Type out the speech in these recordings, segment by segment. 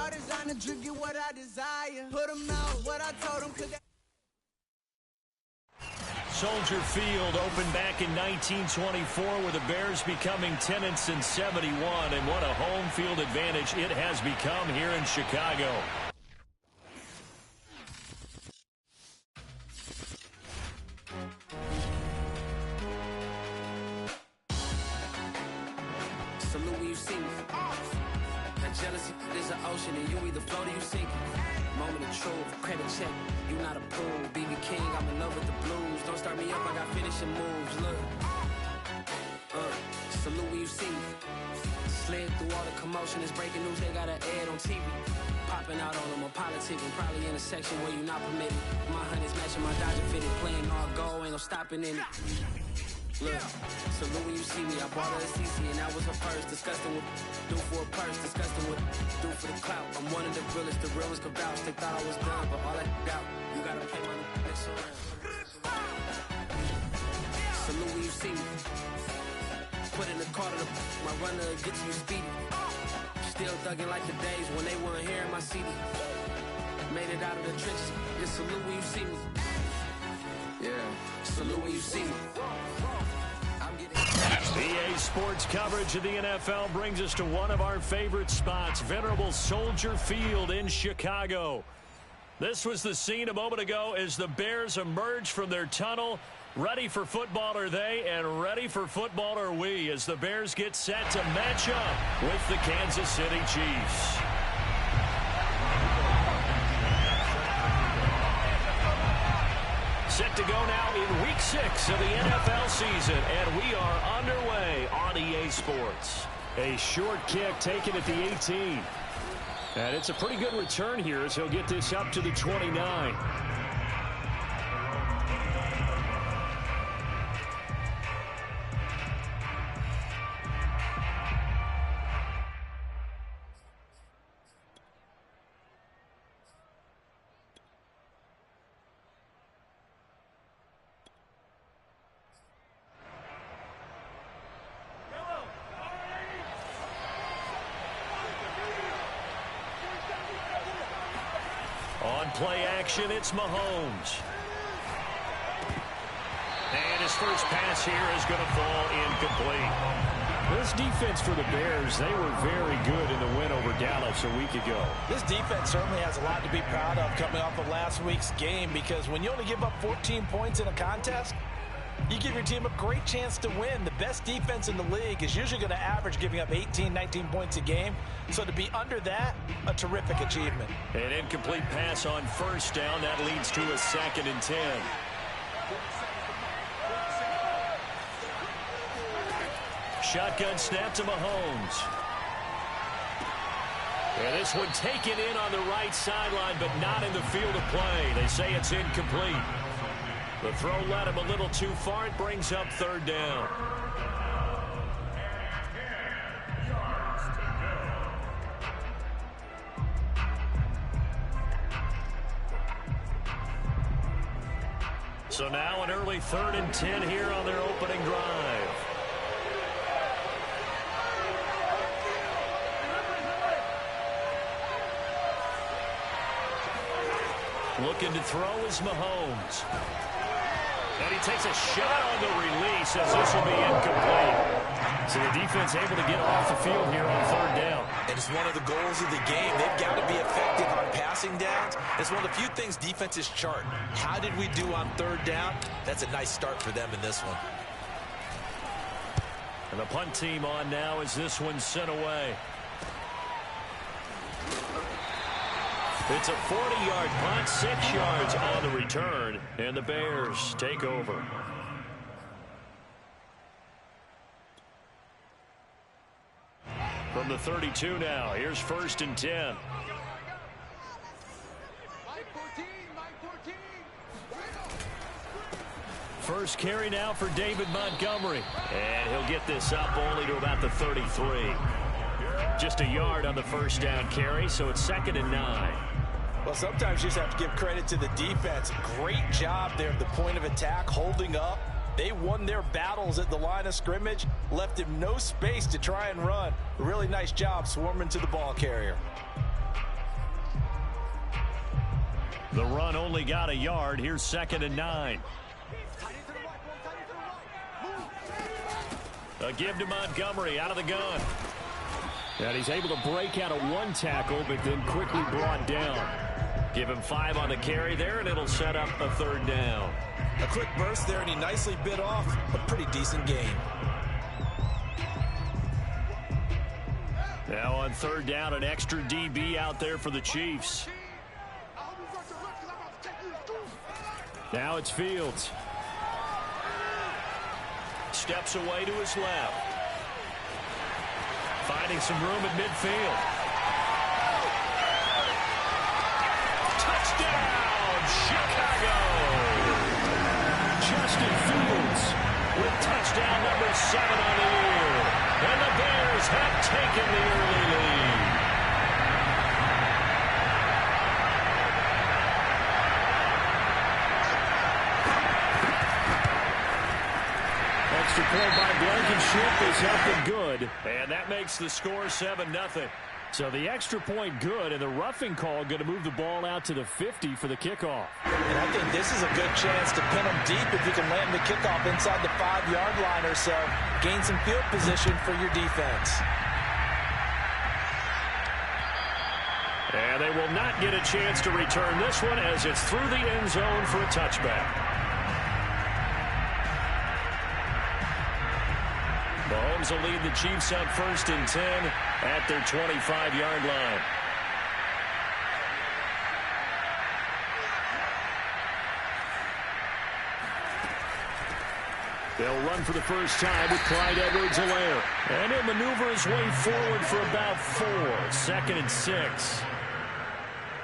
all designer, drip get what I desire. Put them out, what I told them, cause Soldier Field opened back in 1924 with the Bears becoming 10-71, and what a home field advantage it has become here in Chicago. Salute when you see me. That jealousy is an ocean, and you either float or you sink. Moment of truth, credit check, you not a fool. BB King, I'm in love with the blues. Don't start me up, I got finishing moves. Look, salute when you see me. Slid through all the commotion, it's breaking news, they got an ad on TV. Popping out on them, I'm politicking, probably in a section where you not permitted. My honey's matching my Dodger fitted, playing all go, ain't no stopping in it. Look, salute when you see me. I bought her a CC and that was her purse. Disgusting what do for a purse. Disgusting what do for the clout. I'm one of the realest could vouch. They thought I was done, but all that out. You gotta pay my next around. Salute when you see me. Put in the car to my runner get to you speedy. Still thugging like the days when they weren't here in my CD. Made it out of the trenches. Just salute when you see me. Yeah, salute when you see me. EA Sports coverage of the NFL brings us to one of our favorite spots, venerable Soldier Field in Chicago. This was the scene a moment ago as the Bears emerged from their tunnel. Ready for football are they, and ready for football are we, as the Bears get set to match up with the Kansas City Chiefs. Set to go now in Week 6 of the NFL season, and we are underway on EA Sports. A short kick taken at the 18. And it's a pretty good return here as he'll get this up to the 29. On play action, it's Mahomes. And his first pass here is going to fall incomplete. This defense for the Bears, they were very good in the win over Dallas a week ago. This defense certainly has a lot to be proud of coming off of last week's game, because when you only give up 14 points in a contest, you give your team a great chance to win. The best defense in the league is usually going to average giving up 18, 19 points a game. So to be under that, a terrific achievement. An incomplete pass on first down. That leads to a 2nd and 10. Shotgun snap to Mahomes. And this one taken in on the right sideline, but not in the field of play. They say it's incomplete. The throw led him a little too far. It brings up 3rd down. So now an early 3rd and 10 here on their opening drive. Looking to throw is Mahomes. And he takes a shot on the release as this will be incomplete. So the defense able to get off the field here on 3rd down. And it's one of the goals of the game. They've got to be effective on passing downs. It's one of the few things defenses chart. How did we do on 3rd down? That's a nice start for them in this one. And the punt team on now as this one's sent away. It's a 40-yard punt, 6 yards on the return, and the Bears take over. From the 32 now, here's 1st and 10. First carry now for David Montgomery, and he'll get this up only to about the 33. Just a yard on the first down carry, so it's 2nd and 9. Well, sometimes you just have to give credit to the defense. Great job there at the point of attack, holding up. They won their battles at the line of scrimmage, left him no space to try and run. Really nice job swarming to the ball carrier. one only got a yard. Here's 2nd and 9. A give to Montgomery out of the gun. And he's able to break out of one tackle, but then quickly brought down. Give him 5 on the carry there, and it'll set up a 3rd down. A quick burst there, and he nicely bit off a pretty decent gain. Now on 3rd down, an extra DB out there for the Chiefs. Now it's Fields. Steps away to his left. Finding some room at midfield. Touchdown, Chicago! Justin Fields with touchdown number 7 on the year. And the Bears have taken the early lead. Extra point by Blankenship is up and good. And that makes the score 7-0. So the extra point good, and the roughing call going to move the ball out to the 50 for the kickoff. And I think this is a good chance to pin them deep if you can land the kickoff inside the 5-yard line or so. Gain some field position for your defense. And they will not get a chance to return this one as it's through the end zone for a touchback. Mahomes will lead the Chiefs up 1st and 10 at their 25-yard line. They'll run for the first time with Clyde Edwards-Helaire. And he'll maneuver his way forward for about 4. 2nd and 6.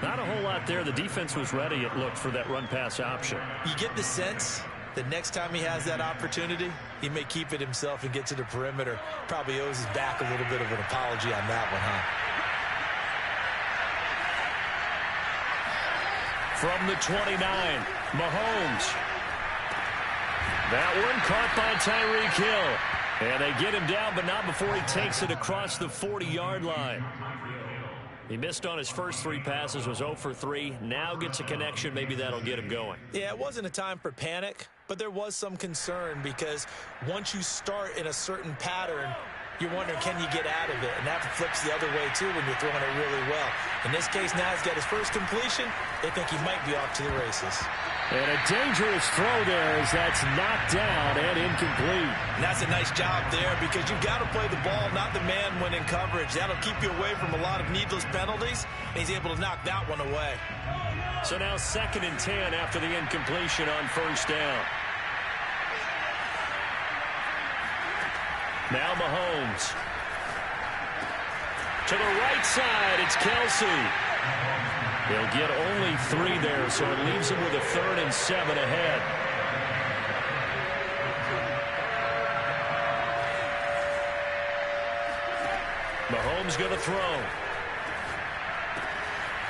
Not a whole lot there. The defense was ready, it looked, for that run-pass option. You get the sense that next time he has that opportunity, he may keep it himself and get to the perimeter. Probably owes his back a little bit of an apology on that one, huh? From the 29, Mahomes. That one caught by Tyreek Hill. And they get him down, but not before he takes it across the 40-yard line. He missed on his first 3 passes, was 0 for 3. Now gets a connection. Maybe that'll get him going. Yeah, it wasn't a time for panic, but there was some concern because once you start in a certain pattern, you're wondering, can you get out of it? And that flips the other way, too, when you're throwing it really well. In this case, now he's got his first completion. They think he might be off to the races. And a dangerous throw there as that's knocked down and incomplete. And that's a nice job there because you've got to play the ball, not the man when in coverage. That'll keep you away from a lot of needless penalties, and he's able to knock that one away. So now 2nd and 10 after the incompletion on 1st down. Now Mahomes. To the right side, it's Kelsey. He'll get only 3 there, so it leaves him with a 3rd and 7 ahead. Mahomes going to throw.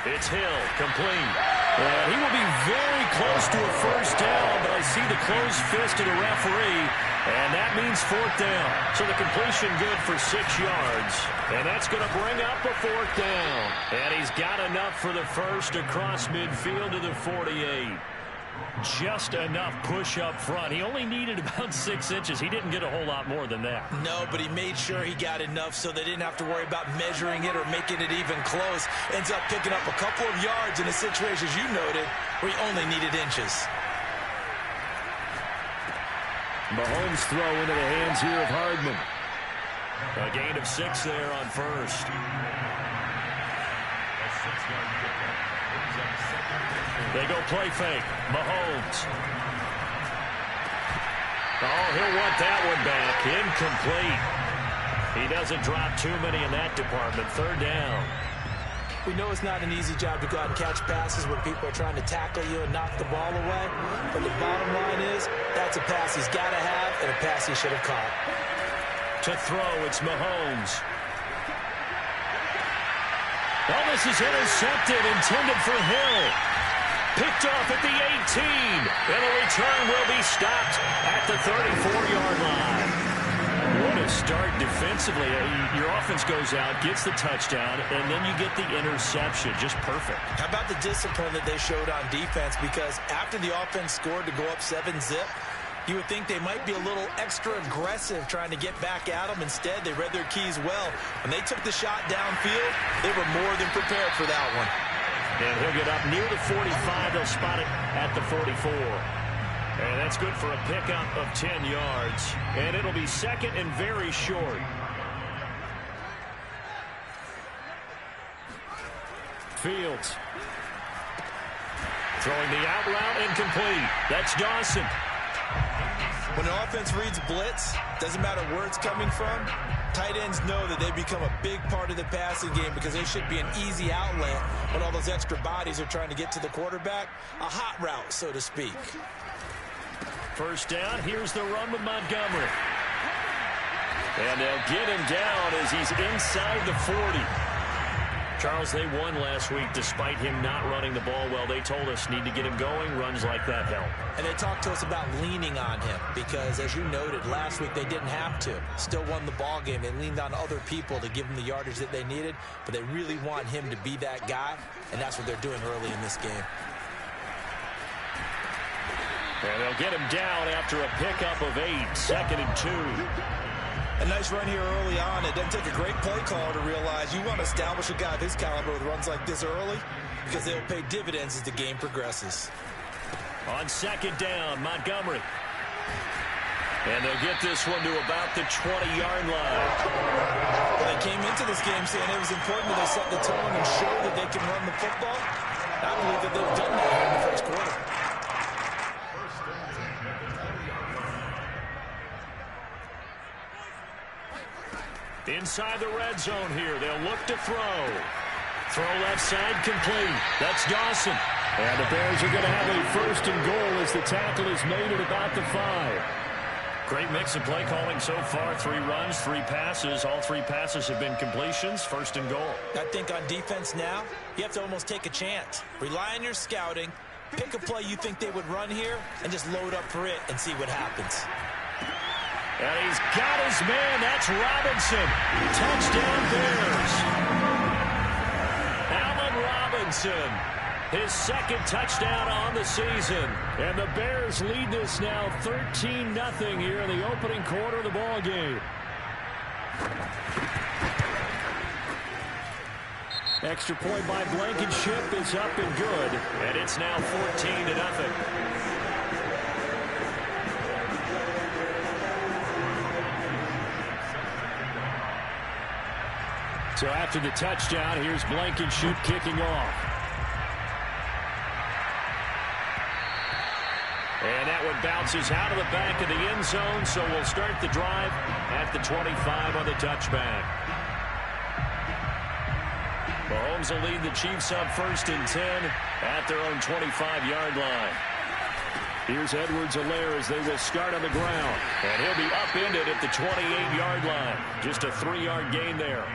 It's Hill, complete. And he will be very close to a 1st down, but I see the closed fist of the referee, and that means 4th down. So the completion good for 6 yards, and that's going to bring up a 4th down. And he's got enough for the first across midfield to the 48. Just enough push up front. He only needed about 6 inches. He didn't get a whole lot more than that. No, but he made sure he got enough so they didn't have to worry about measuring it or making it even close. Ends up picking up a couple of yards in a situation, as you noted, where he only needed inches. Mahomes throw into the hands here of Hardman. A gain of 6 there on 1st. They go play fake. Mahomes. Oh, he'll want that one back. Incomplete. He doesn't drop too many in that department. 3rd down. We know it's not an easy job to go out and catch passes when people are trying to tackle you and knock the ball away. But the bottom line is, that's a pass he's got to have and a pass he should have caught. To throw, it's Mahomes. Oh, this is intercepted, intended for Hill. Picked off at the 18, and the return will be stopped at the 34-yard line. What a to start defensively. Your offense goes out, gets the touchdown, and then you get the interception. Just perfect. How about the discipline that they showed on defense? Because after the offense scored to go up 7-zip, you would think they might be a little extra aggressive trying to get back at them. Instead, they read their keys well. When they took the shot downfield, they were more than prepared for that one. And he'll get up near the 45. They'll spot it at the 44. And that's good for a pickup of 10 yards. And it'll be second and very short. Fields. Throwing the out route incomplete. That's Dawson. When an offense reads blitz, doesn't matter where it's coming from, tight ends know that they become a big part of the passing game because there should be an easy outlet when all those extra bodies are trying to get to the quarterback. A hot route, so to speak. First down, here's the run with Montgomery. And they'll get him down as he's inside the 40. Charles, they won last week despite him not running the ball well. They told us need to get him going. Runs like that help. And they talked to us about leaning on him because, as you noted, last week they didn't have to. Still won the ball game. They leaned on other people to give them the yardage that they needed, but they really want him to be that guy, and that's what they're doing early in this game. And they'll get him down after a pickup of 8, 2nd and 2. A nice run here early on. It doesn't take a great play caller to realize you want to establish a guy of his caliber with runs like this early because they'll pay dividends as the game progresses. On second down, Montgomery. And they'll get this one to about the 20-yard line. Well, they came into this game saying it was important that they set the tone and show that they can run the football. I believe that they've done that here in the first quarter. Inside the red zone here. They'll look to throw. Throw left side complete. That's Dawson. And the Bears are going to have a first and goal as the tackle is made at about the 5. Great mix of play calling so far. 3 runs, 3 passes. All 3 passes have been completions. First and goal. I think on defense now, you have to almost take a chance. Rely on your scouting. Pick a play you think they would run here and just load up for it and see what happens. And he's got his man. That's Robinson. Touchdown Bears. Allen Robinson. His second touchdown on the season. And the Bears lead this now 13-0 here in the opening quarter of the ball game. Extra point by Blankenship is up and good. And it's now 14-0. So after the touchdown, here's Blankenship kicking off. And that one bounces out of the back of the end zone, so we'll start the drive at the 25 on the touchback. Mahomes will lead the Chiefs up 1st and 10 at their own 25-yard line. Here's Edwards-Helaire as they will start on the ground. And he'll be upended at the 28-yard line. Just a 3-yard gain there.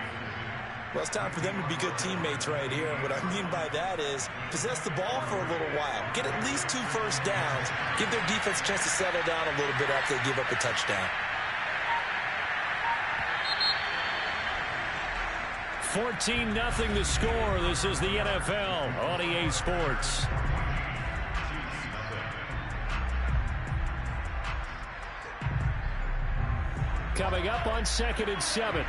Well, it's time for them to be good teammates right here. And what I mean by that is possess the ball for a little while. Get at least 2 first downs. Give their defense a chance to settle down a little bit after they give up a touchdown. 14-0 the score. This is the NFL on EA Sports. Coming up on 2nd and 7.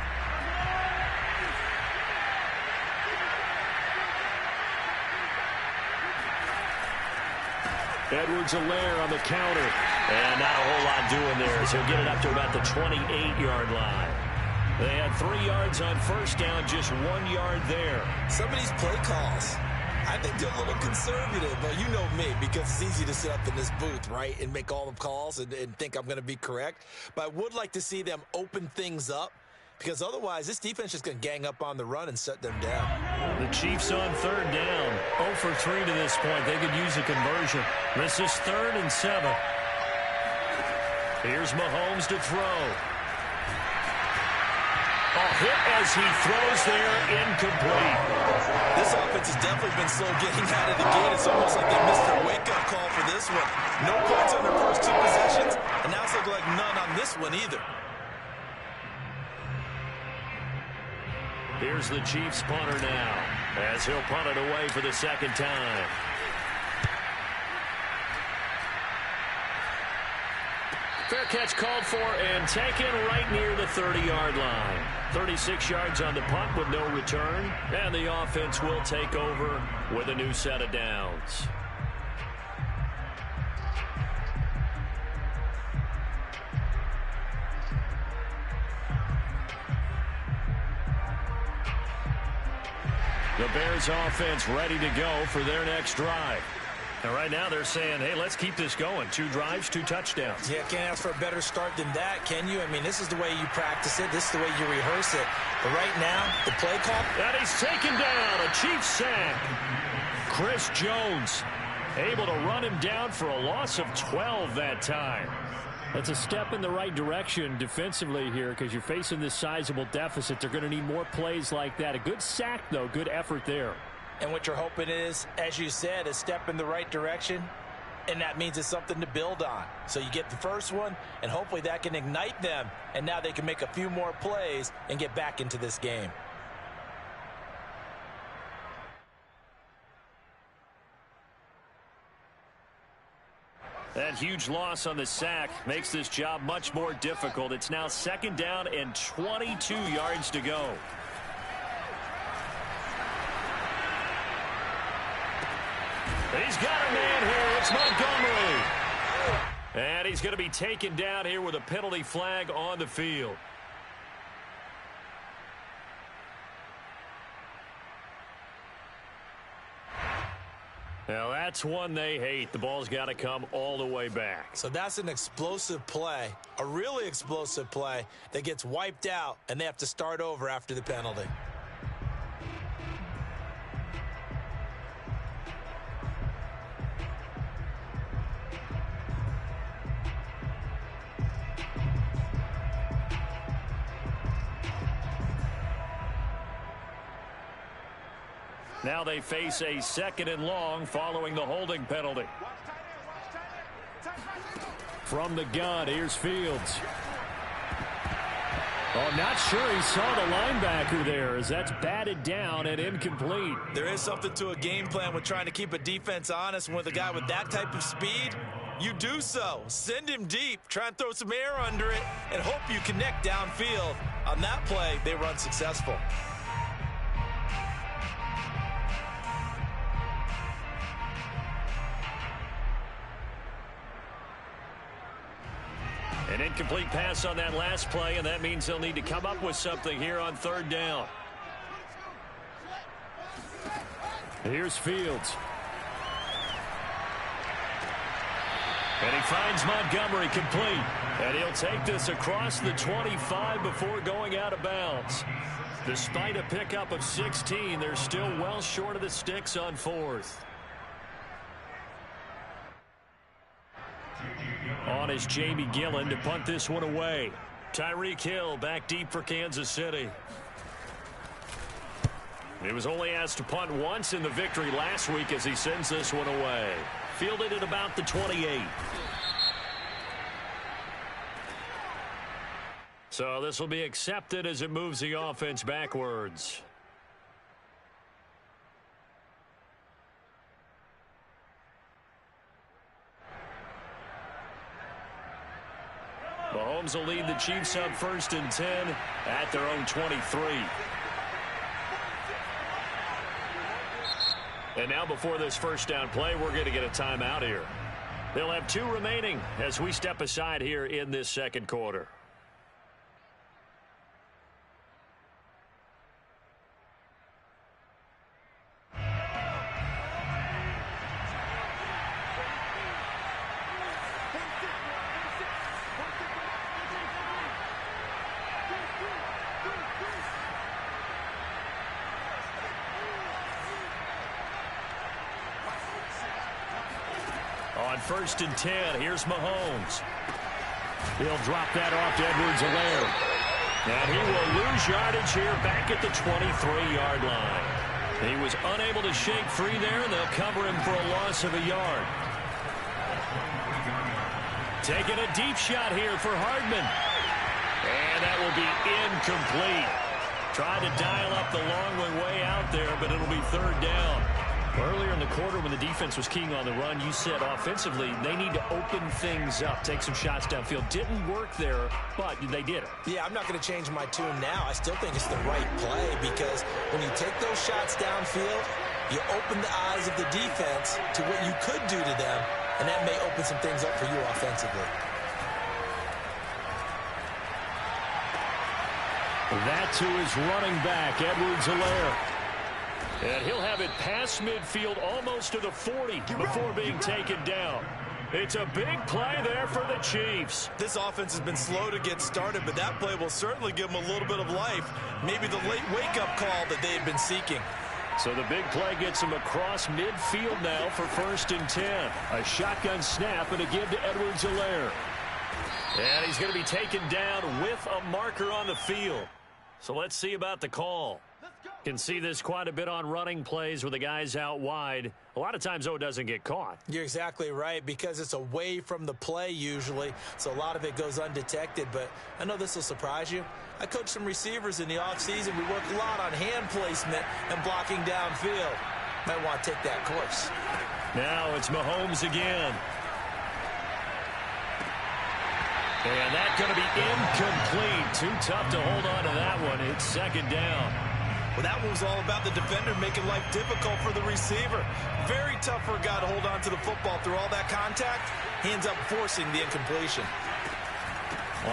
Edwards-Helaire on the counter. And not a whole lot doing there, so he'll get it up to about the 28-yard line. They had 3 yards on first down, just 1 yard there. Some of these play calls, I think they're a little conservative, but you know me, because it's easy to sit up in this booth, right, and make all the calls and think I'm going to be correct. But I would like to see them open things up, because otherwise this defense is going to gang up on the run and shut them down. The Chiefs on 3rd down. 0 for 3 to this point. They could use a conversion. This is 3rd and 7. Here's Mahomes to throw. A hit as he throws there, incomplete. This offense has definitely been slow getting out of the gate. It's almost like they missed their wake-up call for this one. No points on their first 2 possessions, and now it's looking like none on this one either. Here's the Chiefs punter now, as he'll punt it away for the second time. Fair catch called for and taken right near the 30-yard line. 36 yards on the punt with no return, and the offense will take over with a new set of downs. The Bears offense ready to go for their next drive. And right now they're saying, hey, let's keep this going. 2 drives, 2 touchdowns. Yeah, can't ask for a better start than that, can you? I mean, this is the way you practice it. This is the way you rehearse it. But right now, the play call. And he's taken down. A Chiefs sack. Chris Jones able to run him down for a loss of 12 that time. That's a step in the right direction defensively here because you're facing this sizable deficit. They're going to need more plays like that. A good sack, though. Good effort there. And what you're hoping is, as you said, a step in the right direction, and that means it's something to build on. So you get the first one, and hopefully that can ignite them, and now they can make a few more plays and get back into this game. That huge loss on the sack makes this job much more difficult. It's now 2nd down and 22 yards to go. He's got a man here. It's Montgomery. And he's going to be taken down here with a penalty flag on the field. Now, that's one they hate. The ball's got to come all the way back. So that's an explosive play, a really explosive play that gets wiped out, and they have to start over after the penalty. Now they face a 2nd and long following the holding penalty. From the gun, here's Fields. Oh, not sure he saw the linebacker there as that's batted down and incomplete. There is something to a game plan with trying to keep a defense honest. With a guy with that type of speed, you do so. Send him deep, try and throw some air under it, and hope you connect downfield. On that play, they were unsuccessful. An incomplete pass on that last play, and that means they'll need to come up with something here on 3rd down. Here's Fields. And he finds Montgomery complete. And he'll take this across the 25 before going out of bounds. Despite a pickup of 16, they're still well short of the sticks on 4th. On is Jamie Gillen to punt this one away. Tyreek Hill back deep for Kansas City. He was only asked to punt once in the victory last week as he sends this one away. Fielded at about the 28. So this will be accepted as it moves the offense backwards. Mahomes will lead the Chiefs up 1st and 10 at their own 23. And now before this 1st down play, we're going to get a timeout here. They'll have 2 remaining as we step aside here in this 2nd quarter. On 1st and 10, here's Mahomes. He'll drop that off to Edwards-Helaire. And he will lose yardage here back at the 23-yard line. He was unable to shake free there, and they'll cover him for a loss of a yard. Taking a deep shot here for Hardman. And that will be incomplete. Tried to dial up the long way out there, but it'll be third down. Earlier in the quarter when the defense was keying on the run, you said offensively they need to open things up, take some shots downfield. Didn't work there, but they did it. Yeah, I'm not going to change my tune now. I still think it's the right play because when you take those shots downfield, you open the eyes of the defense to what you could do to them, and that may open some things up for you offensively. That to his running back, Edwards-Helaire. And he'll have it past midfield almost to the 40 before being taken down. It's a big play there for the Chiefs. This offense has been slow to get started, but that play will certainly give them a little bit of life. Maybe the late wake-up call that they had been seeking. So the big play gets him across midfield now for 1st and 10. A shotgun snap and a give to Edwards-Helaire. And he's going to be taken down with a marker on the field. So let's see about the call. Can see this quite a bit on running plays with the guys out wide. A lot of times, though, it doesn't get caught. You're exactly right because it's away from the play usually, so a lot of it goes undetected. But I know this will surprise you. I coached some receivers in the offseason. We work a lot on hand placement and blocking downfield. Might want to take that course. Now it's Mahomes again. And that's going to be incomplete. Too tough to hold on to that one. It's 2nd down. Well, that one was all about the defender making life difficult for the receiver. Very tough for a guy to hold on to the football through all that contact. He ends up forcing the incompletion.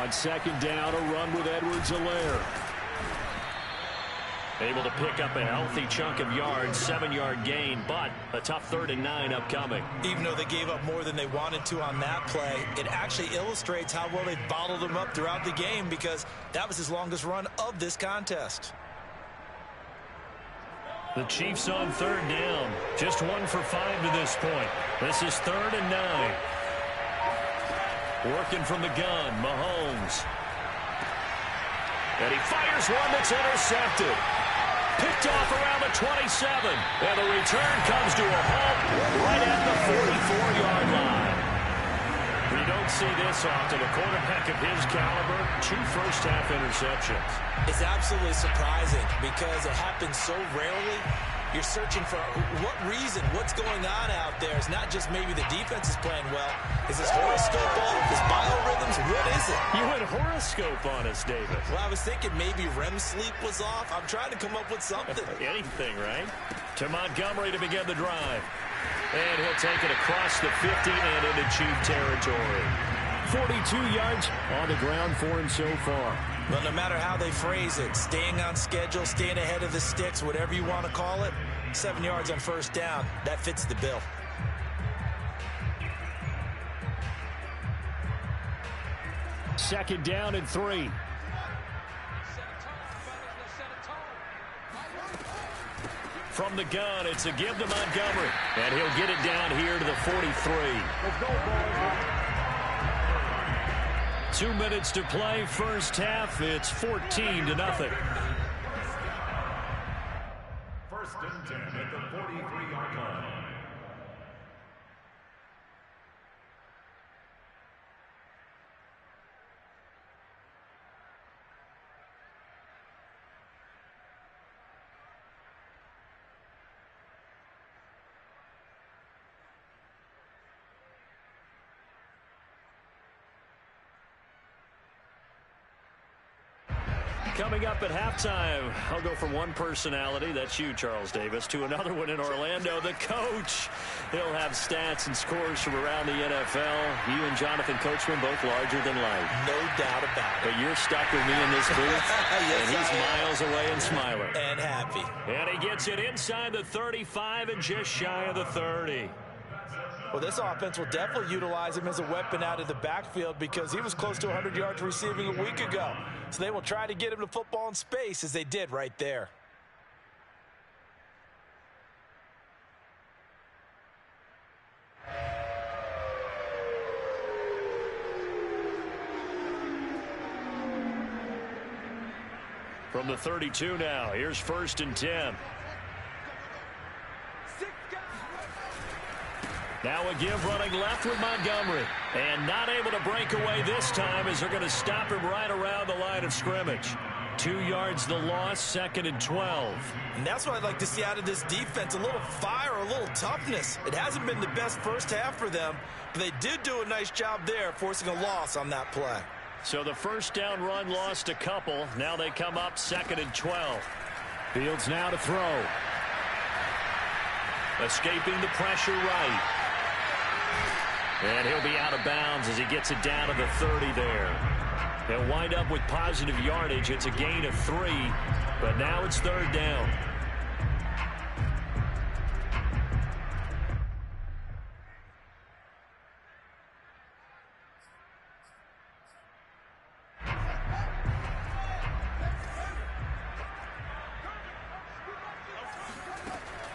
On 2nd down, a run with Edwards-Helaire. Able to pick up a healthy chunk of yards, 7-yard gain, but a tough 3rd and 9 upcoming. Even though they gave up more than they wanted to on that play, it actually illustrates how well they bottled him up throughout the game because that was his longest run of this contest. The Chiefs on 3rd down. Just 1 for 5 to this point. This is 3rd and 9. Working from the gun, Mahomes. And he fires one that's intercepted. Picked off around the 27. And the return comes to a halt right at the 44-yard line. We don't see this often. A quarterback of his caliber, 2 first-half interceptions. It's absolutely surprising because it happens so rarely. You're searching for what reason, what's going on out there. It's not just maybe the defense is playing well. Is this horoscope off? Is biorhythms? What is it? You went horoscope on us, David. Well, I was thinking maybe REM sleep was off. I'm trying to come up with something. Anything, right? To Montgomery to begin the drive. And he'll take it across the 50 and into Chief territory. 42 yards on the ground for him so far. Well, no matter how they phrase it, staying on schedule, staying ahead of the sticks, whatever you want to call it, 7 yards on 1st down, that fits the bill. Second down and 3. From the gun, it's a give to Montgomery. And he'll get it down here to the 43. 2 minutes to play, 1st half. It's 14-0. 1st and 10 at the 43-yard line. Coming up at halftime, I'll go from one personality, that's you, Charles Davis, to another one in Orlando, the coach. He'll have stats and scores from around the NFL. You and Jonathan Coachman both larger than life. No doubt about it. But you're stuck with me in this booth, Yes, and he's miles away and smiling. And happy. And he gets it inside the 35 and just shy of the 30. Well, this offense will definitely utilize him as a weapon out of the backfield because he was close to 100 yards receiving a week ago. So they will try to get him the football in space as they did right there. From the 32 now, here's 1st and 10. Now a give running left with Montgomery. And not able to break away this time as they're going to stop him right around the line of scrimmage. 2 yards the loss, 2nd and 12. And that's what I'd like to see out of this defense, a little fire, a little toughness. It hasn't been the best first half for them, but they did do a nice job there, forcing a loss on that play. So the first down run lost a couple. Now they come up 2nd and 12. Fields now to throw. Escaping the pressure right. And he'll be out of bounds as he gets it down to the 30 there. He'll wind up with positive yardage. It's a gain of 3, but now it's 3rd down.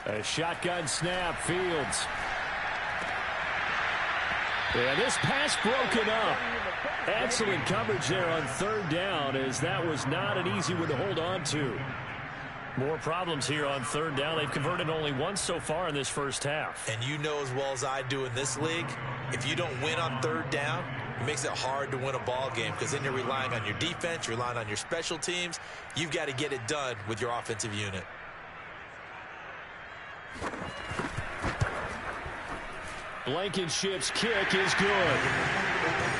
A shotgun snap, Fields. And this pass broken up. Excellent coverage there on 3rd down, as that was not an easy one to hold on to. More problems here on 3rd down. They've converted only once so far in this first half. And you know as well as I do in this league, if you don't win on 3rd down, it makes it hard to win a ball game, because then you're relying on your defense, you're relying on your special teams. You've got to get it done with your offensive unit. Blankenship's kick is good.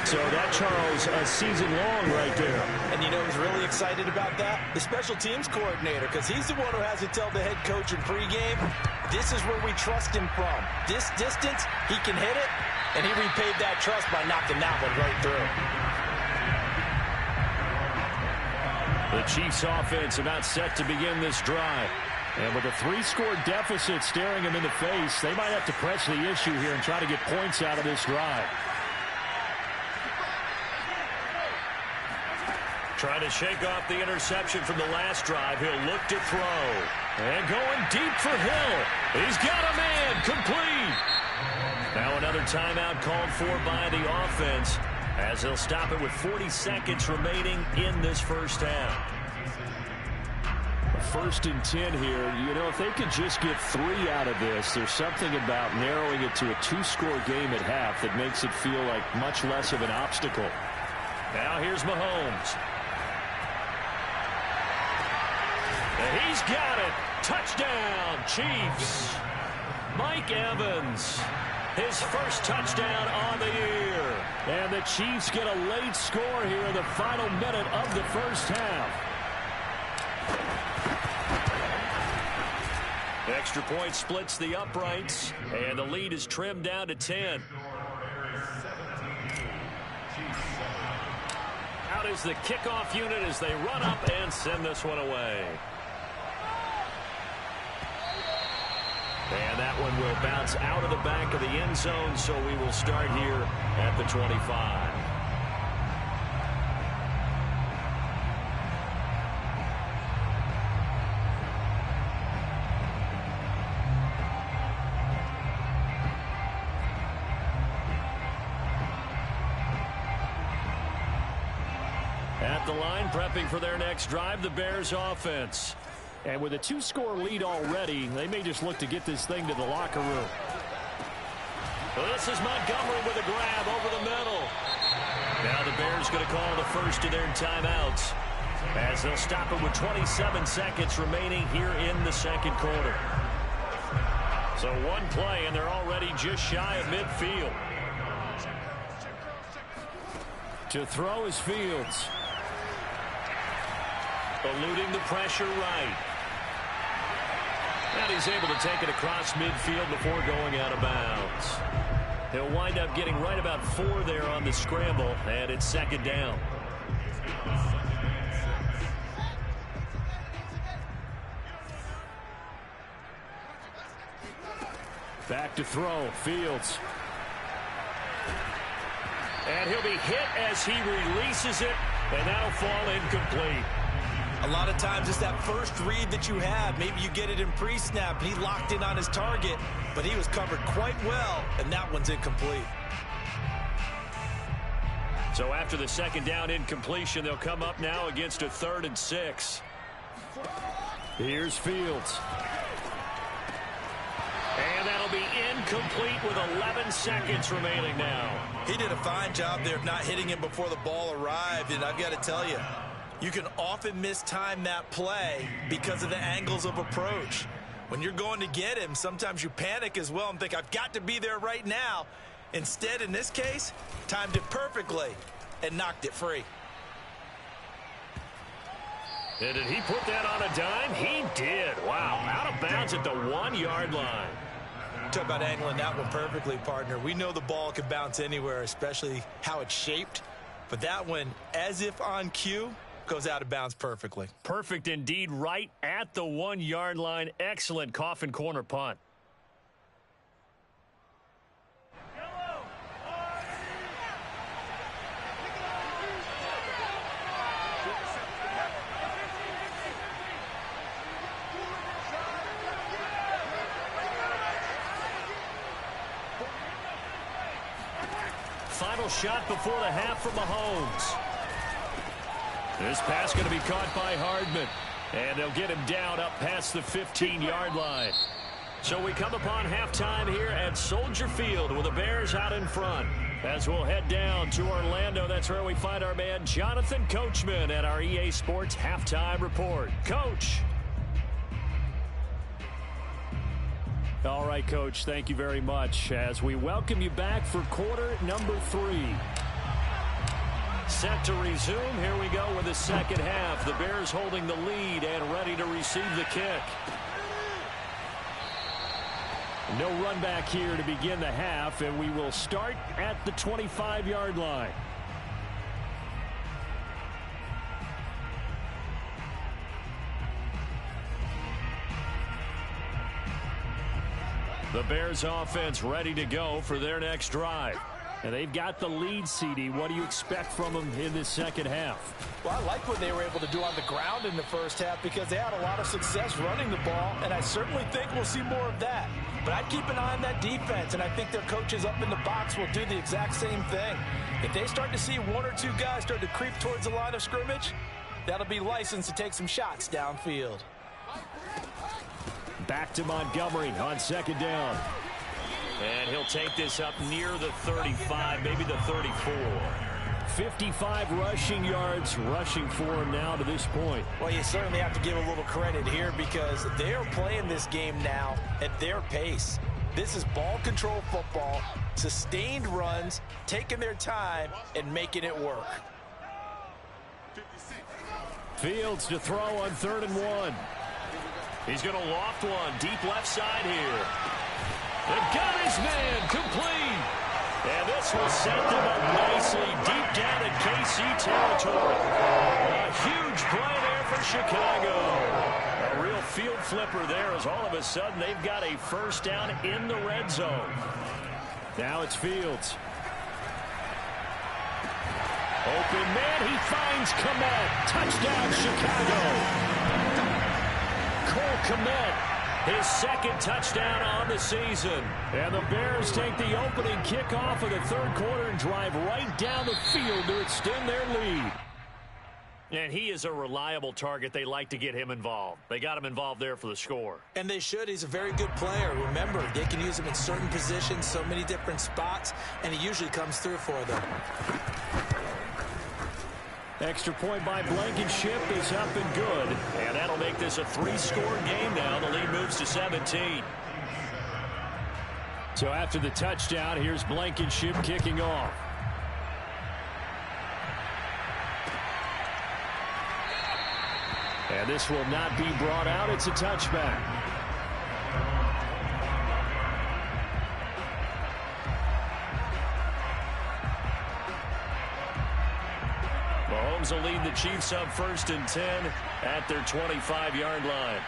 So that, Charles, a season long right there. And you know who's really excited about that? The special teams coordinator, because he's the one who has to tell the head coach in pregame, this is where we trust him from. This distance, he can hit it, and he repaid that trust by knocking that one right through. The Chiefs offense about set to begin this drive. And with a 3-score deficit staring them in the face, they might have to press the issue here and try to get points out of this drive. Trying to shake off the interception from the last drive. He'll look to throw. And going deep for Hill. He's got a man. Complete. Now another timeout called for by the offense, as they'll stop it with 40 seconds remaining in this first half. 1st and 10 here. You know, if they could just get 3 out of this, there's something about narrowing it to a 2-score game at half that makes it feel like much less of an obstacle. Now here's Mahomes. And he's got it. Touchdown, Chiefs. Mike Evans, his first touchdown on the year. And the Chiefs get a late score here in the final minute of the first half. Extra point splits the uprights, and the lead is trimmed down to 10. Out is the kickoff unit as they run up and send this one away. And that one will bounce out of the back of the end zone, so we will start here at the 25. At the line, prepping for their next drive, the Bears offense. And with a 2-score lead already, they may just look to get this thing to the locker room. Well, this is Montgomery with a grab over the middle. Now the Bears going to call the first of their timeouts, as they'll stop it with 27 seconds remaining here in the second quarter. So one play, and they're already just shy of midfield. To throw is Fields. Eluding the pressure right. And he's able to take it across midfield before going out of bounds. He'll wind up getting right about 4 there on the scramble, and it's 2nd down. Back to throw, Fields. And he'll be hit as he releases it, and that'll fall incomplete. A lot of times it's that first read that you have. Maybe you get it in pre-snap, and he locked in on his target, but he was covered quite well, and that one's incomplete. So after the 2nd down incompletion, they'll come up now against a 3rd and 6. Here's Fields. And that'll be incomplete with 11 seconds remaining now. He did a fine job there of not hitting him before the ball arrived, and I've got to tell you, You can often mistime that play because of the angles of approach. When you're going to get him, sometimes you panic as well and think, I've got to be there right now. Instead, in this case, timed it perfectly and knocked it free. And did he put that on a dime? He did. Wow, out of bounds at the 1-yard line. Talk about angling that one perfectly, partner. We know the ball can bounce anywhere, especially how it's shaped. But that one, as if on cue, goes out of bounds perfectly. Perfect indeed, right at the 1-yard line. Excellent coffin corner punt. Final shot before the half from Mahomes. This pass going to be caught by Hardman. And they'll get him down up past the 15-yard line. So we come upon halftime here at Soldier Field with the Bears out in front. As we'll head down to Orlando, that's where we find our man Jonathan Coachman at our EA Sports Halftime Report. Coach. All right, Coach, thank you very much as we welcome you back for quarter number 3. Set to resume. Here we go with the second half. The Bears holding the lead and ready to receive the kick. No run back here to begin the half, and we will start at the 25-yard line. The Bears offense ready to go for their next drive. And they've got the lead, CD. What do you expect from them in this second half? Well, I like what they were able to do on the ground in the first half because they had a lot of success running the ball, and I certainly think we'll see more of that. But I'd keep an eye on that defense, and I think their coaches up in the box will do the exact same thing. If they start to see one or two guys start to creep towards the line of scrimmage, that'll be licensed to take some shots downfield. Back to Montgomery on second down. And he'll take this up near the 35, maybe the 34. 55 rushing yards rushing for him now to this point. Well, you certainly have to give a little credit here because they're playing this game now at their pace. This is ball control football, sustained runs, taking their time and making it work. Fields to throw on 3rd and 1. He's going to loft one deep left side here. They've got his man complete. And this will set them up nicely deep down in KC territory. A huge play there for Chicago. A real field flipper there as all of a sudden they've got a first down in the red zone. Now it's Fields. Open man, he finds Kmet. Touchdown Chicago. Cole Kmet. His second touchdown on the season. And the Bears take the opening kickoff of the third quarter and drive right down the field to extend their lead. And he is a reliable target. They like to get him involved. They got him involved there for the score. And they should. He's a very good player. Remember, they can use him in certain positions, so many different spots, and he usually comes through for them. Extra point by Blankenship is up and good. And that'll make this a 3-score game now. The lead moves to 17. So after the touchdown, here's Blankenship kicking off. And this will not be brought out. It's a touchback. Mahomes will lead the Chiefs up 1st and 10 at their 25-yard line.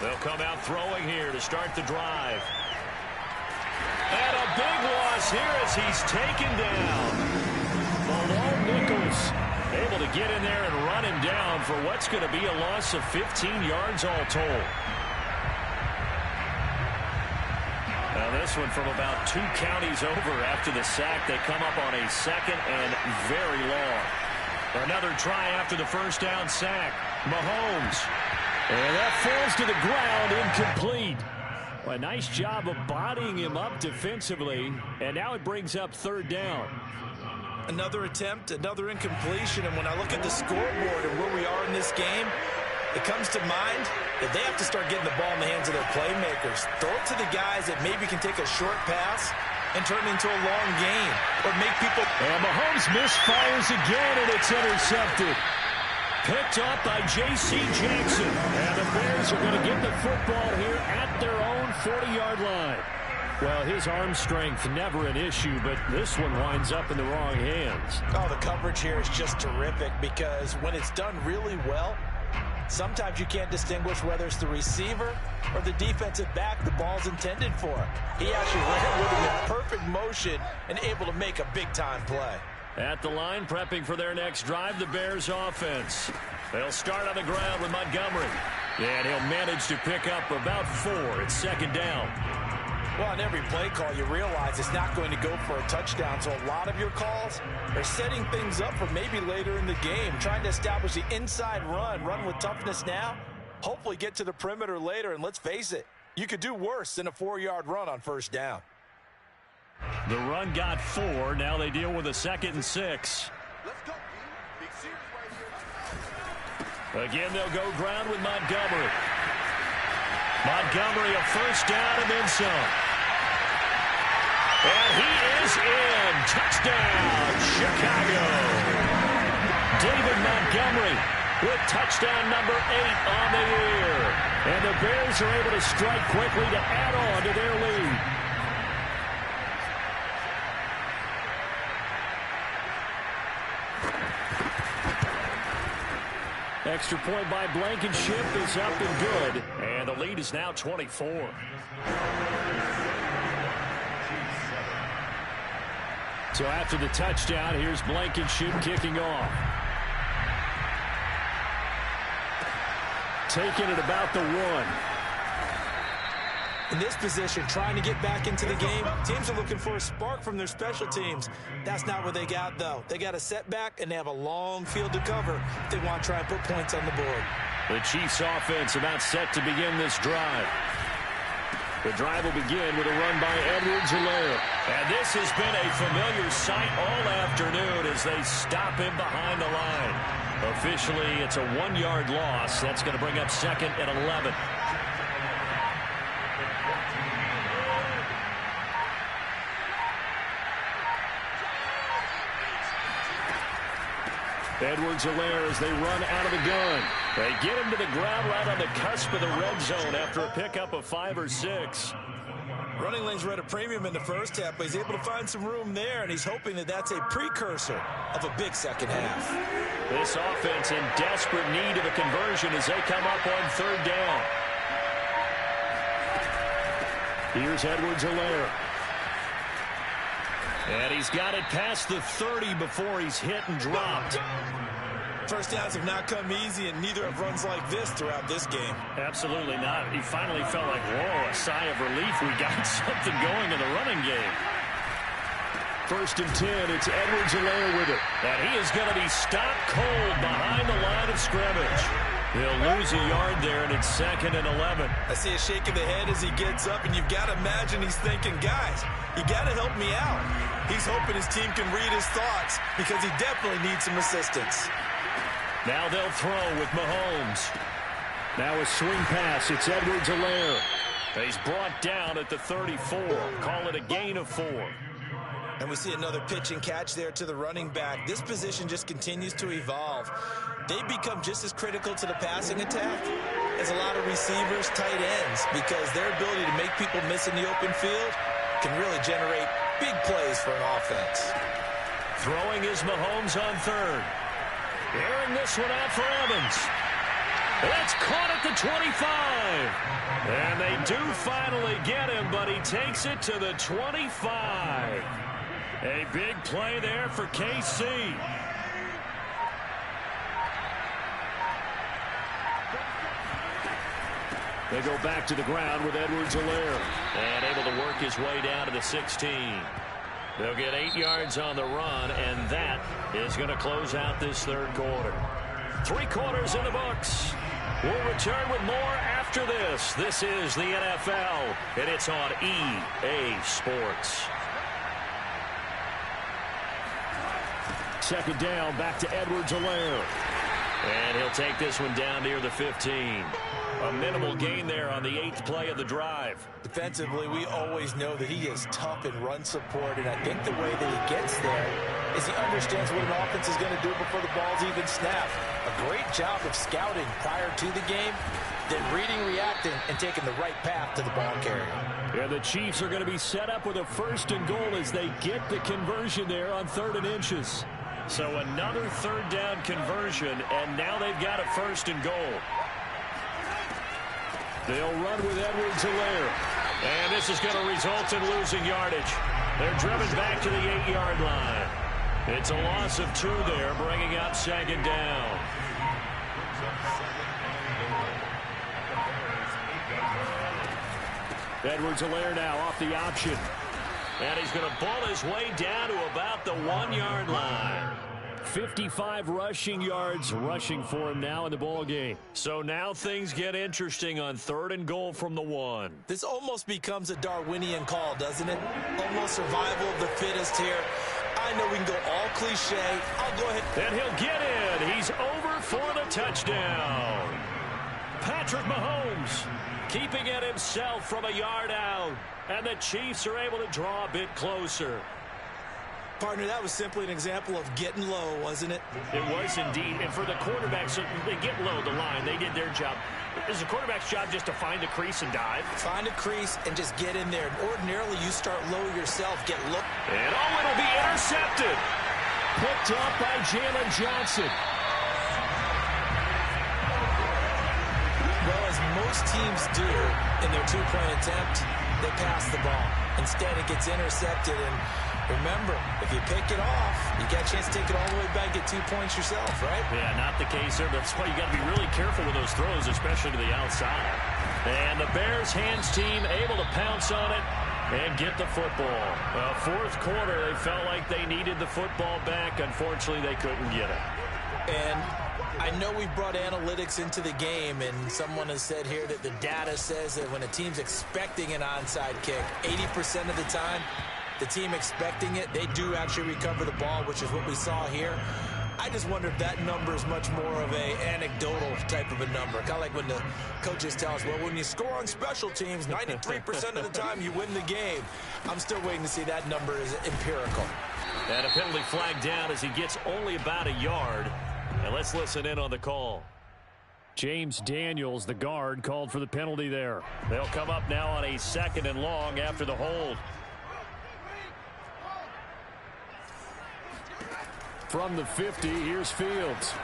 They'll come out throwing here to start the drive. And a big loss here as he's taken down. Malone Nichols able to get in there and run him down for what's going to be a loss of 15 yards all told. Now this one from about 2 counties over after the sack. They come up on a 2nd and very long. Another try after the first down sack. Mahomes. And that falls to the ground incomplete. A nice job of bodying him up defensively. And now it brings up 3rd down. Another attempt, another incompletion, and when I look at the scoreboard and where we are in this game, it comes to mind that they have to start getting the ball in the hands of their playmakers. Throw it to the guys that maybe can take a short pass and turn it into a long gain or make people... And Mahomes misfires again, and it's intercepted. Picked up by J.C. Jackson. And the Bears are going to get the football here at their own 40-yard line. Well, his arm strength never an issue, but this one winds up in the wrong hands. Oh, the coverage here is just terrific because when it's done really well, sometimes you can't distinguish whether it's the receiver or the defensive back the ball's intended for. He actually ran with it in perfect motion and able to make a big-time play. At the line, prepping for their next drive, the Bears offense. They'll start on the ground with Montgomery. And he'll manage to pick up about 4. It's second down. Well, on every play call, you realize it's not going to go for a touchdown, so a lot of your calls are setting things up for maybe later in the game, trying to establish the inside run with toughness now, hopefully get to the perimeter later, and let's face it, you could do worse than a 4-yard run on first down. The run got 4. Now they deal with a 2nd and 6. Again, they'll go ground with Montgomery. Montgomery a first down and then some. And he is in. Touchdown, Chicago. David Montgomery with touchdown number 8 on the year. And the Bears are able to strike quickly to add on to their lead. Extra point by Blankenship is up and good. And the lead is now 24. So after the touchdown, here's Blankenship kicking off. Taking it about the 1. In this position, trying to get back into the game, teams are looking for a spark from their special teams. That's not what they got, though. They got a setback, and they have a long field to cover if they want to try and put points on the board. The Chiefs offense about set to begin this drive. The drive will begin with a run by Edwards-Helaire. And this has been a familiar sight all afternoon as they stop him behind the line. Officially, it's a 1-yard loss. That's going to bring up 2nd and 11. Edwards-Helaire as they run out of the gun. They get him to the ground right on the cusp of the red zone after a pickup of 5 or 6. Running lanes were at a premium in the first half, but he's able to find some room there, and he's hoping that that's a precursor of a big second half. This offense in desperate need of a conversion as they come up on 3rd down. Here's Edwards-Helaire. And he's got it past the 30 before he's hit and dropped. First downs have not come easy, and neither have runs like this throughout this game. Absolutely not. He finally felt like, whoa, a sigh of relief. We got something going in the running game. 1st and 10, it's Edwards-Helaire with it. And he is going to be stopped cold behind the line of scrimmage. He'll lose a yard there, and it's 2nd and 11. I see a shake of the head as he gets up, and you've got to imagine he's thinking, guys, you got to help me out. He's hoping his team can read his thoughts because he definitely needs some assistance. Now they'll throw with Mahomes. Now a swing pass. It's Edwards-Helaire. He's brought down at the 34. Call it a gain of 4. And we see another pitch and catch there to the running back. This position just continues to evolve. They become just as critical to the passing attack as a lot of receivers, tight ends, because their ability to make people miss in the open field can really generate big plays for an offense. Throwing is Mahomes on 3rd. Airing this one out for Evans. That's caught at the 25. And they do finally get him, but he takes it to the 25. A big play there for KC. They go back to the ground with Edwards-Helaire. And able to work his way down to the 16. They'll get 8 yards on the run, and that is going to close out this 3rd quarter. 3 quarters in the books. We'll return with more after this. This is the NFL, and it's on EA Sports. second down, back to Edwards-Helaire. And he'll take this one down near the 15. A minimal gain there on the 8th play of the drive. Defensively, we always know that he is tough in run support, and I think the way that he gets there is he understands what an offense is going to do before the ball's even snapped. A great job of scouting prior to the game, then reading, reacting, and taking the right path to the ball carrier. Yeah, the Chiefs are going to be set up with a 1st and goal as they get the conversion there on 3rd and inches. So another 3rd down conversion, and now they've got a 1st and goal. They'll run with Edwards-Helaire. And this is going to result in losing yardage. They're driven back to the 8-yard line. It's a loss of 2 there, bringing up 2nd down. Edwards-Helaire now off the option. And he's going to ball his way down to about the 1-yard line. 55 rushing yards rushing for him now in the ball game. So now things get interesting on 3rd and goal from the 1. This almost becomes a Darwinian call, doesn't it? Almost survival of the fittest here. I know we can go all cliche. I'll go ahead. And he'll get in. He's over for the touchdown. Patrick Mahomes keeping it himself from a yard out. And the Chiefs are able to draw a bit closer. Partner, that was simply an example of getting low, wasn't it? It was indeed. And for the quarterbacks, they get low the line. They did their job. Is the quarterback's job just to find the crease and dive? Find a crease and just get in there. Ordinarily, you start low yourself, get low. And it'll be intercepted. Picked up by Jalen Johnson. Well, as most teams do in their 2-point attempt, they pass the ball. Instead, it gets intercepted. And remember, if you pick it off, you got a chance to take it all the way back, get 2 points yourself, right? Yeah, not the case there. That's why you got to be really careful with those throws, especially to the outside. And the Bears hands team able to pounce on it and get the football. 4th quarter, they felt like they needed the football back. Unfortunately, they couldn't get it. And I know we've brought analytics into the game, and someone has said here that the data says that when a team's expecting an onside kick, 80% of the time, the team expecting it, they do actually recover the ball, which is what we saw here. I just wonder if that number is much more of a anecdotal type of a number. Kind of like when the coaches tell us, well, when you score on special teams, 93% of the time you win the game. I'm still waiting to see that number is empirical. And a penalty flag down as he gets only about a yard. And let's listen in on the call. James Daniels, the guard, called for the penalty there. They'll come up now on a 2nd and long after the hold. From the 50, here's Fields.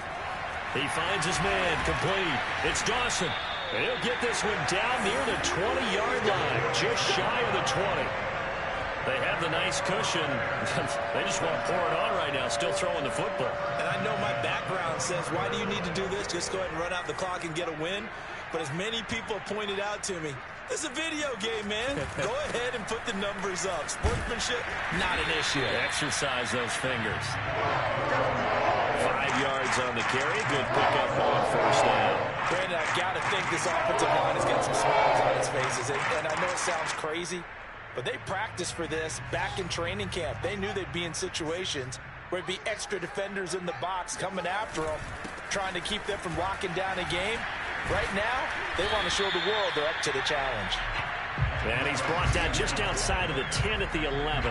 He finds his man, complete. It's Dawson. And he'll get this one down near the 20-yard line, just shy of the 20. They have the nice cushion. They just want to pour it on right now, still throwing the football. And I know my background says, why do you need to do this? Just go ahead and run out the clock and get a win. But as many people pointed out to me, this is a video game, man. Go ahead and put the numbers up. Sportsmanship, not an issue. Exercise those fingers. 5 yards on the carry. Good pickup on 1st down. Brandon, I've got to think this offensive line has got some smiles on its faces. And I know it sounds crazy, but they practiced for this back in training camp. They knew they'd be in situations where it'd be extra defenders in the box coming after them, trying to keep them from locking down a game. Right now, they want to show the world they're up to the challenge. And he's brought down just outside of the 10 at the 11.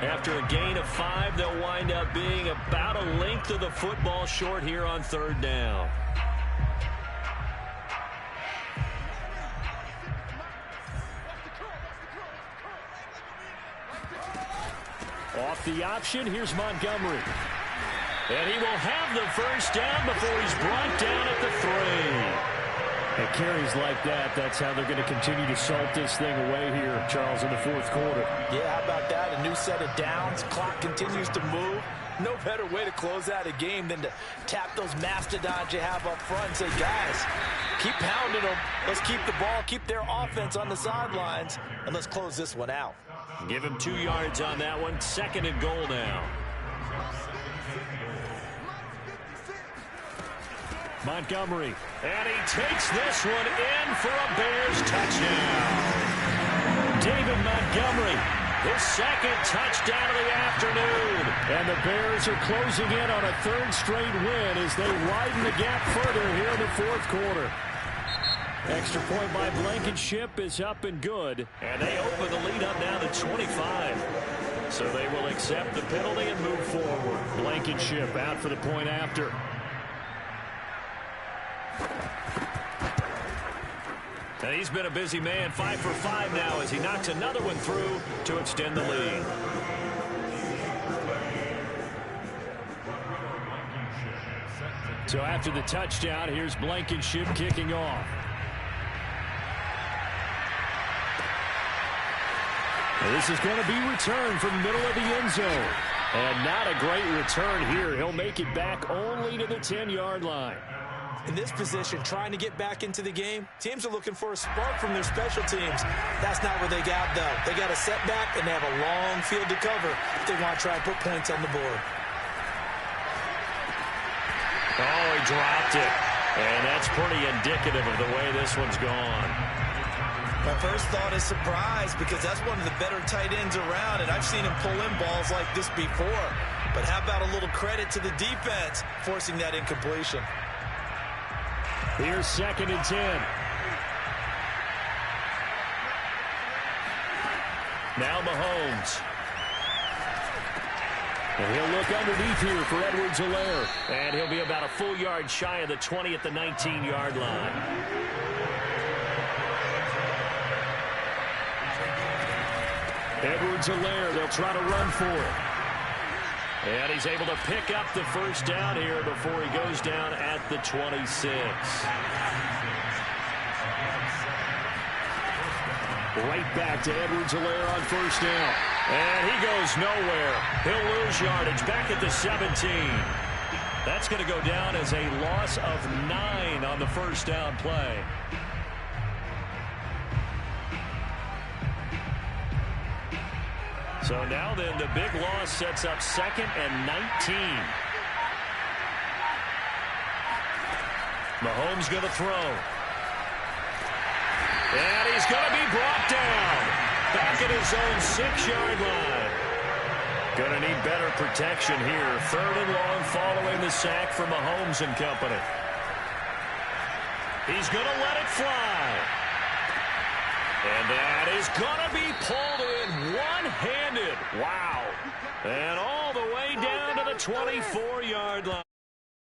After a gain of 5, they'll wind up being about a length of the football short here on 3rd down. Off the option, here's Montgomery. And he will have the 1st down before he's brought down at the 3. And carries like that, that's how they're going to continue to salt this thing away here, Charles, in the 4th quarter. Yeah, how about that? A new set of downs. Clock continues to move. No better way to close out a game than to tap those mastodons you have up front and say, guys, keep pounding them. Let's keep the ball, keep their offense on the sidelines, and let's close this one out. Give him 2 yards on that one. 2nd and goal now. Montgomery, and he takes this one in for a Bears touchdown. David Montgomery his second touchdown of the afternoon. And the Bears are closing in on a third straight win as they widen the gap further here in the fourth quarter. Extra point by Blankenship is up and good. And they open the lead up now to 25. So they will accept the penalty and move forward. Blankenship out for the point after. And he's been a busy man, 5 for 5 now as he knocks another one through to extend the lead. So after the touchdown, here's Blankenship kicking off. And this is going to be returned from the middle of the end zone. And not a great return here. He'll make it back only to the 10-yard line. In this position, trying to get back into the game, teams are looking for a spark from their special teams. That's not what they got, though. They got a setback, and they have a long field to cover if they want to try and put points on the board. Oh, he dropped it. And that's pretty indicative of the way this one's gone. My first thought is surprise because that's one of the better tight ends around, and I've seen him pull in balls like this before. But how about a little credit to the defense forcing that incompletion? Here's 2nd and 10. Now Mahomes. And he'll look underneath here for Edwards-Helaire. And he'll be about a full yard shy of the 20 at the 19-yard line. Edwards-Helaire, they'll try to run for it. And he's able to pick up the first down here before he goes down at the 26. Right back to Edwards-Helaire on first down. And he goes nowhere. He'll lose yardage back at the 17. That's going to go down as a loss of 9 on the first down play. So now then the big loss sets up 2nd and 19. Mahomes going to throw. And he's going to be brought down. Back at his own 6-yard line. Going to need better protection here. 3rd and long following the sack from Mahomes and company. He's going to let it fly. And that is going to be pulled in one-handed. Wow. And all the way down to the 24-yard line.